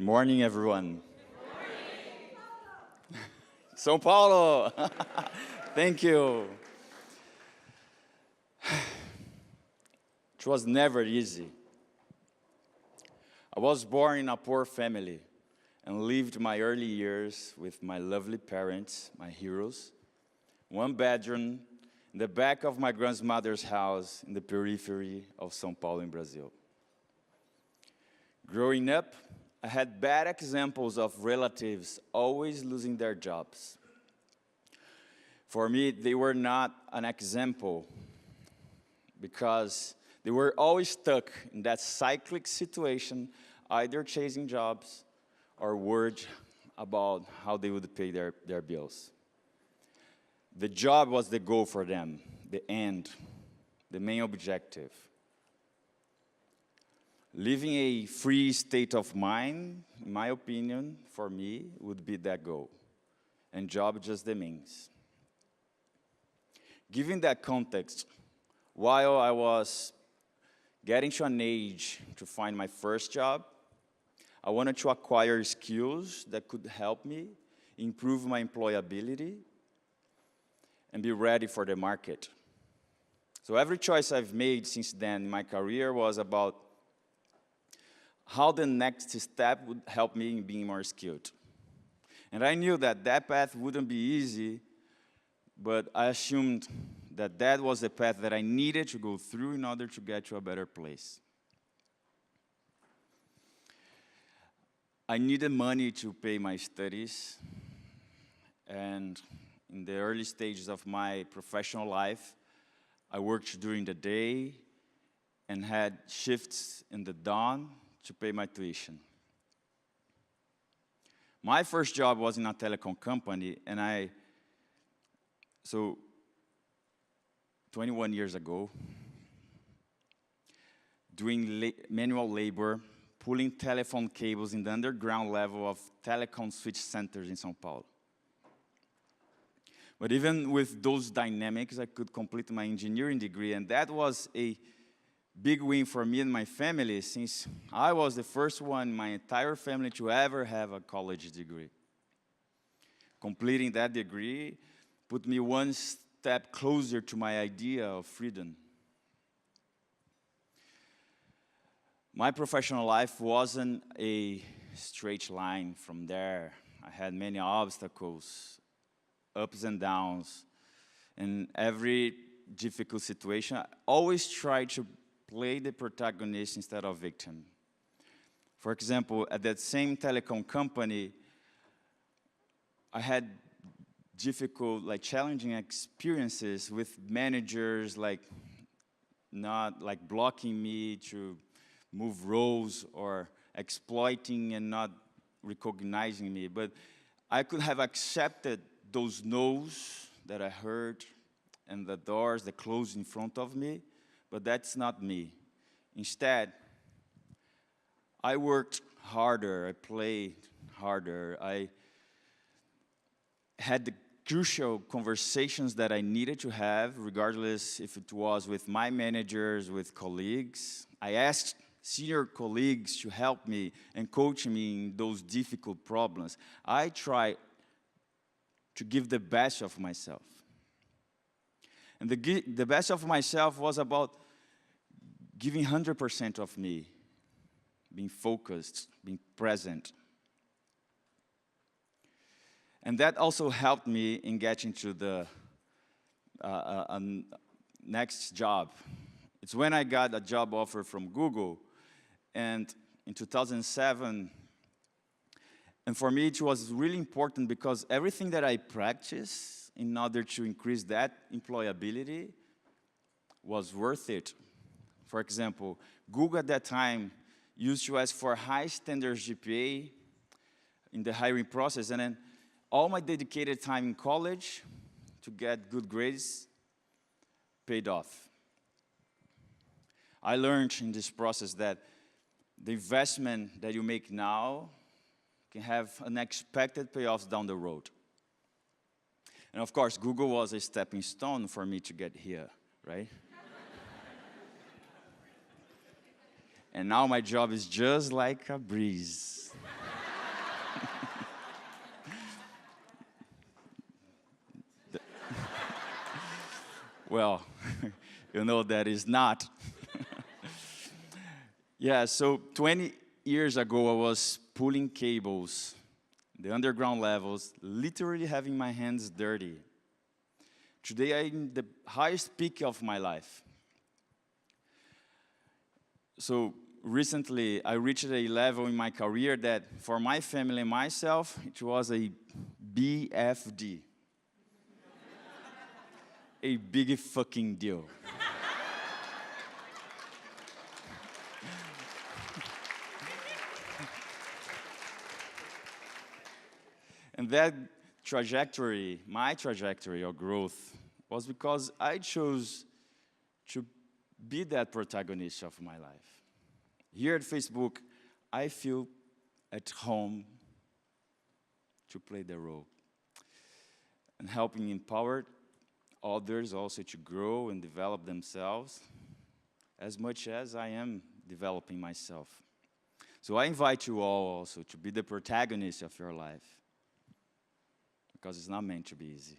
Morning, everyone. São Paulo! Thank you. It was never easy. I was born in a poor family and lived my early years with my lovely parents, my heroes, one bedroom in the back of my grandmother's house in the periphery of São Paulo in Brazil. Growing up, I had bad examples of relatives always losing their jobs. For me, they were not an example because they were always stuck in that cyclic situation, either chasing jobs or worried about how they would pay their bills. The job was the goal for them, the end, the main objective. Living a free state of mind, in my opinion, for me, would be that goal, and job just the means. Given that context, while I was getting to an age to find my first job, I wanted to acquire skills that could help me improve my employability and be ready for the market. So every choice I've made since then in my career was about how the next step would help me in being more skilled. And I knew that that path wouldn't be easy, but I assumed that that was the path that I needed to go through in order to get to a better place. I needed money to pay my studies, and in the early stages of my professional life, I worked during the day and had shifts in the dawn to pay my tuition. My first job was in a telecom company, and so 21 years ago, doing manual labor, pulling telephone cables in the underground level of telecom switch centers in São Paulo. But even with those dynamics, I could complete my engineering degree, and that was a big win for me and my family, since I was the first one in my entire family to ever have a college degree. Completing that degree put me one step closer to my idea of freedom. My professional life wasn't a straight line from there. I had many obstacles, ups and downs, and every difficult situation, I always tried to play the protagonist instead of victim. For example, at that same telecom company, I had difficult, challenging experiences with managers, not blocking me to move roles or exploiting and not recognizing me. But I could have accepted those no's that I heard and the doors that closed in front of me, but that's not me. Instead, I worked harder, I played harder, I had the crucial conversations that I needed to have, regardless if it was with my managers, with colleagues. I asked senior colleagues to help me and coach me in those difficult problems. I tried to give the best of myself. And the best of myself was about giving 100% of me, being focused, being present. And that also helped me in getting to the next job. It's when I got a job offer from Google, and in 2007, and for me it was really important because everything that I practiced in order to increase that employability was worth it. For example, Google at that time used to ask for high standards GPA in the hiring process, and then all my dedicated time in college to get good grades paid off. I learned in this process that the investment that you make now can have unexpected payoffs down the road. And of course, Google was a stepping stone for me to get here, right? And now my job is just like a breeze. Well, you know that is not. Yeah, so 20 years ago, I was pulling cables, the underground levels, literally having my hands dirty. Today, I'm in the highest peak of my life. So recently, I reached a level in my career that for my family and myself, it was a BFD. A big fucking deal. And that trajectory, my trajectory of growth, was because I chose to be that protagonist of my life. Here at Facebook, I feel at home to play the role and helping empower others also to grow and develop themselves as much as I am developing myself. So I invite you all also to be the protagonist of your life because it's not meant to be easy.